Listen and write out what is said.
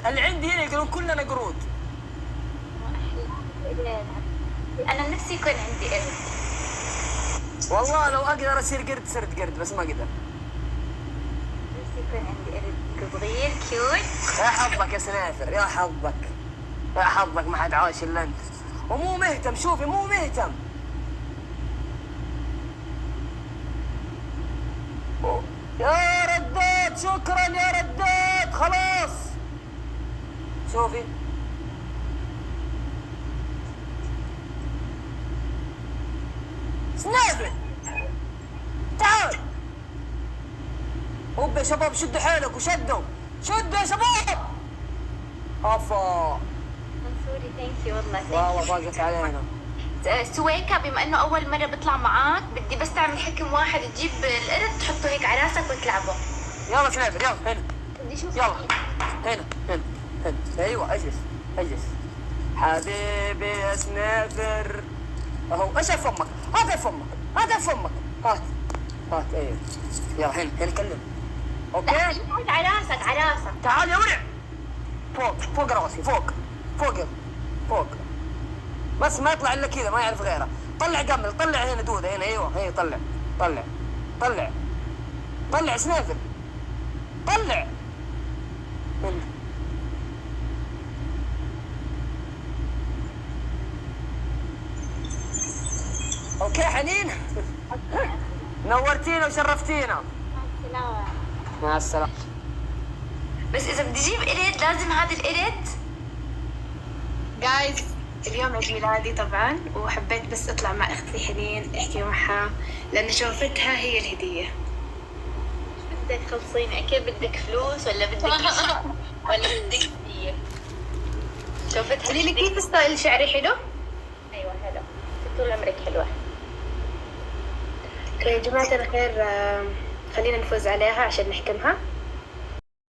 اللي عندي هنا يقولون كلنا قرود. انا نفسي يكون عندي قرد. والله لو اقدر اصير قرد صرت قرد، بس ما اقدر. نفسي يكون عندي قرد صغير كيوت. يا حظك يا سنافر، يا حظك، يا حظك ما حد عايش الا انت. ومو مهتم، شوفي مو مهتم. يا ردات شكرا يا ردات، خلاص. شوفي سنافر تعال. هوب يا شباب، شدوا حيلك وشدوا، شدوا يا شباب. افا سوري، ثانك يو والله. والله ضاقت علينا. سويكا، بما انه اول مره بطلع معاك بدي بس تعمل حكم واحد، تجيب القرد تحطه هيك على راسك وتلعبه. يلا سنافر يلا هنا. بدي اشوف. يلا هنا هنا هنا. ايوه اجلس اجلس حبيبي يا سنافر. اهو ايش فمك، هات فمك، هات فمك، هات هات. ايوه يلا هنا هنا كلم. اوكي على راسك على راسك. تعال يا ورع. فوق فوق راسي، فوق فوق فوق. بس ما يطلع الا كذا، ما يعرف غيره. طلع قمل، طلع هنا دوده هنا. ايوه هي طلع طلع طلع طلع سنافر، طلع هنا. اوكي حنين. نورتينا وشرفتينا. مع السلامة. بس اذا بدي اجيب قرد لازم هذا القرد. جايز، اليوم عيد ميلادي طبعا، وحبيت بس اطلع مع اختي حنين احكي معها لان شوفتها هي الهديه. شو بدك خلصيني؟ اكيد بدك فلوس ولا بدك ولا بدك هديه؟ شوفتها قولي لي كيف ستايل شعري حلو؟ ايوه حلو، طول عمرك حلوه. يا جماعه الخير، خلينا نفوز عليها عشان نحكمها.